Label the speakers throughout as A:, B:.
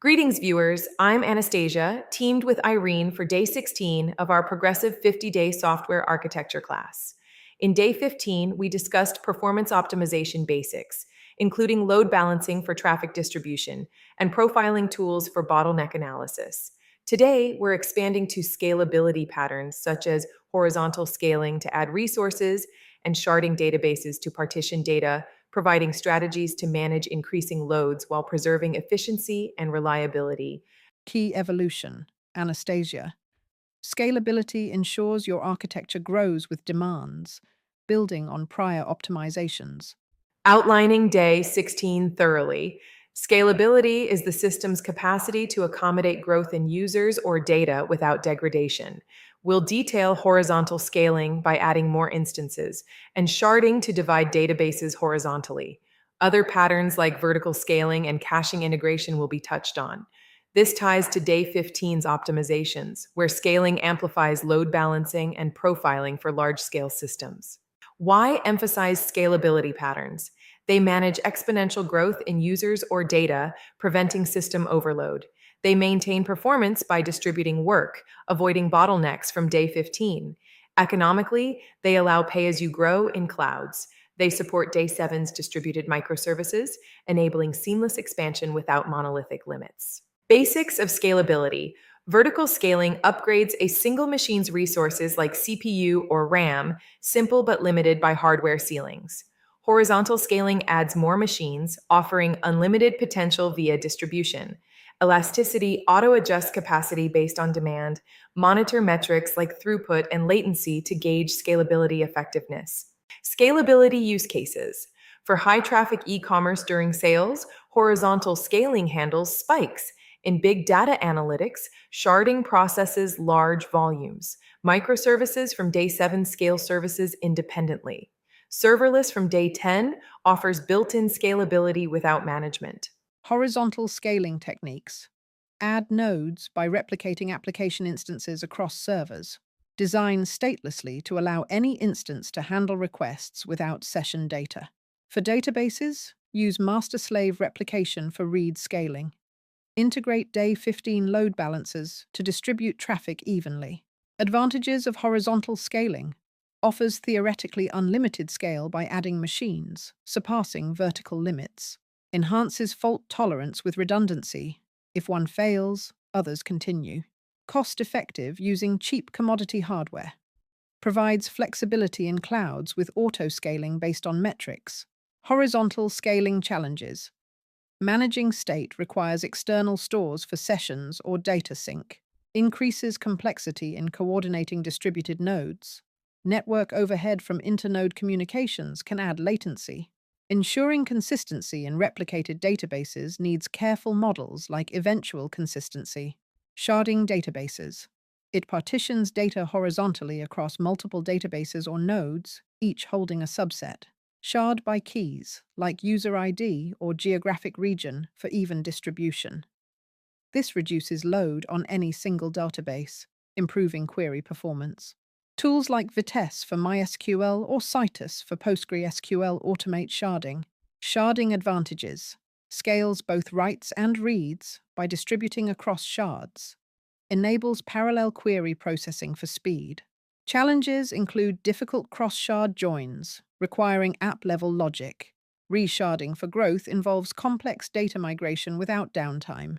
A: Greetings, viewers. I'm Anastasia, teamed with Irene for day 16 of our progressive 50-day software architecture class. In day 15, we discussed performance optimization basics, including load balancing for traffic distribution and profiling tools for bottleneck analysis. Today, we're expanding to scalability patterns such as horizontal scaling to add resources and sharding databases to partition data, providing strategies to manage increasing loads while preserving efficiency and reliability.
B: Key evolution, Anastasia. Scalability ensures your architecture grows with demands, building on prior optimizations.
A: Outlining day 16 thoroughly. Scalability is the system's capacity to accommodate growth in users or data without degradation. We'll detail horizontal scaling by adding more instances and sharding to divide databases horizontally. Other patterns like vertical scaling and caching integration will be touched on. This ties to day 15's optimizations, where scaling amplifies load balancing and profiling for large-scale systems. Why emphasize scalability patterns? They manage exponential growth in users or data, preventing system overload. They maintain performance by distributing work, avoiding bottlenecks from day 15. Economically, they allow pay-as-you-grow in clouds. They support day 7's distributed microservices, enabling seamless expansion without monolithic limits. Basics of scalability. Vertical scaling upgrades a single machine's resources like CPU or RAM, simple but limited by hardware ceilings. Horizontal scaling adds more machines, offering unlimited potential via distribution. Elasticity auto-adjusts capacity based on demand, monitor metrics like throughput and latency to gauge scalability effectiveness. Scalability use cases. For high-traffic e-commerce during sales, horizontal scaling handles spikes. In big data analytics, sharding processes large volumes. Microservices from day 7 scale services independently. Serverless from day 10 offers built-in scalability without management.
B: Horizontal scaling techniques. Add nodes by replicating application instances across servers. Design statelessly to allow any instance to handle requests without session data. For databases, use master-slave replication for read scaling. Integrate day 15 load balancers to distribute traffic evenly. Advantages of horizontal scaling. Offers theoretically unlimited scale by adding machines, surpassing vertical limits. Enhances fault tolerance with redundancy. If one fails, others continue. Cost-effective using cheap commodity hardware. Provides flexibility in clouds with auto-scaling based on metrics. Horizontal scaling challenges. Managing state requires external stores for sessions or data sync. Increases complexity in coordinating distributed nodes. Network overhead from internode communications can add latency. Ensuring consistency in replicated databases needs careful models like eventual consistency. Sharding databases. It partitions data horizontally across multiple databases or nodes, each holding a subset. Shard by keys, like user ID or geographic region, for even distribution. This reduces load on any single database, improving query performance. Tools like Vitess for MySQL or Citus for PostgreSQL automate sharding. Sharding advantages. Scales both writes and reads by distributing across shards. Enables parallel query processing for speed. Challenges include difficult cross-shard joins, requiring app-level logic. Resharding for growth involves complex data migration without downtime.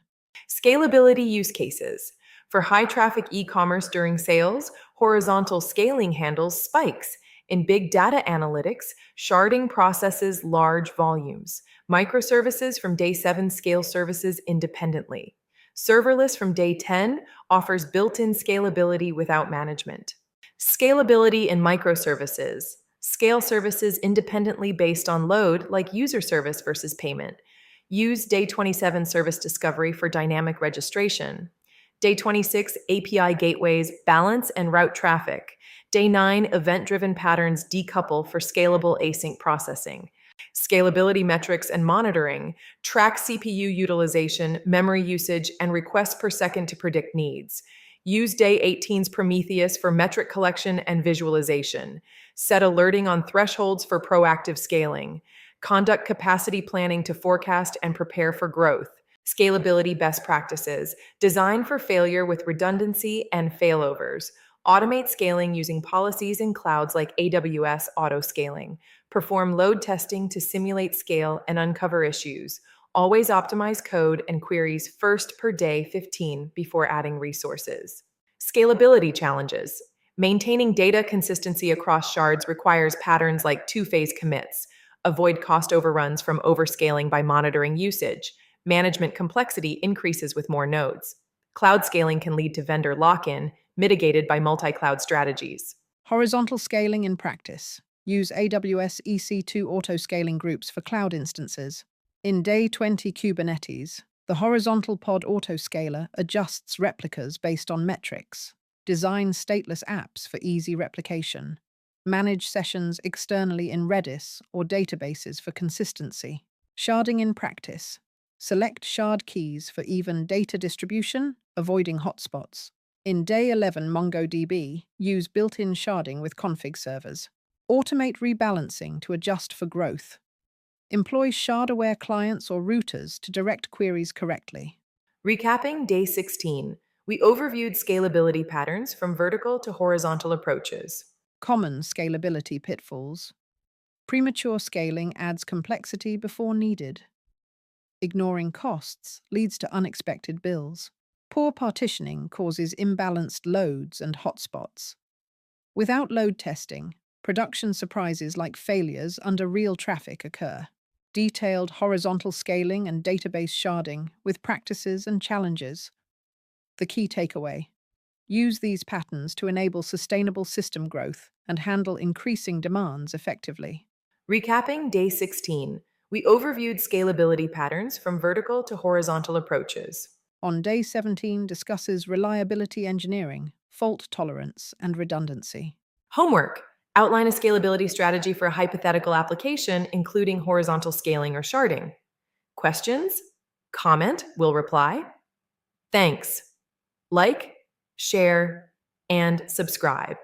A: Scalability use cases. For high-traffic e-commerce during sales, horizontal scaling handles spikes. In big data analytics, sharding processes large volumes. Microservices from day 7 scale services independently. Serverless from day 10 offers built-in scalability without management. Scalability in microservices. Scale services independently based on load, like user service versus payment. Use day 27 service discovery for dynamic registration. Day 26 API gateways balance and route traffic. Day 9 event-driven patterns decouple for scalable async processing. Scalability metrics and monitoring track CPU utilization, memory usage, and requests per second to predict needs. Use day 18's Prometheus for metric collection and visualization. Set alerting on thresholds for proactive scaling. Conduct capacity planning to forecast and prepare for growth. Scalability best practices, design for failure with redundancy and failovers. Automate scaling using policies in clouds like AWS auto scaling. Perform load testing to simulate scale and uncover issues. Always optimize code and queries first per day 15 before adding resources. Scalability challenges. Maintaining data consistency across shards requires patterns like two-phase commits. Avoid cost overruns from overscaling by monitoring usage. Management complexity increases with more nodes. Cloud scaling can lead to vendor lock-in, mitigated by multi-cloud strategies.
B: Horizontal scaling in practice. Use AWS EC2 auto-scaling groups for cloud instances. In Day 20 Kubernetes, the horizontal pod autoscaler adjusts replicas based on metrics. Design stateless apps for easy replication. Manage sessions externally in Redis or databases for consistency. Sharding in practice. Select shard keys for even data distribution, avoiding hotspots. In Day 11 MongoDB, use built-in sharding with config servers. Automate rebalancing to adjust for growth. Employ shard-aware clients or routers to direct queries correctly.
A: Recapping Day 16, we overviewed scalability patterns from vertical to horizontal approaches.
B: Common scalability pitfalls. Premature scaling adds complexity before needed. Ignoring costs leads to unexpected bills. Poor partitioning causes imbalanced loads and hotspots. Without load testing, production surprises like failures under real traffic occur. Detailed horizontal scaling and database sharding with practices and challenges. The key takeaway: use these patterns to enable sustainable system growth and handle increasing demands effectively.
A: Recapping Day 16, we overviewed scalability patterns from vertical to horizontal approaches.
B: On Day 17 discusses reliability engineering, fault tolerance, and redundancy.
A: Homework. Outline a scalability strategy for a hypothetical application, including horizontal scaling or sharding. Questions? Comment, we'll reply. Thanks. Like, share, and subscribe.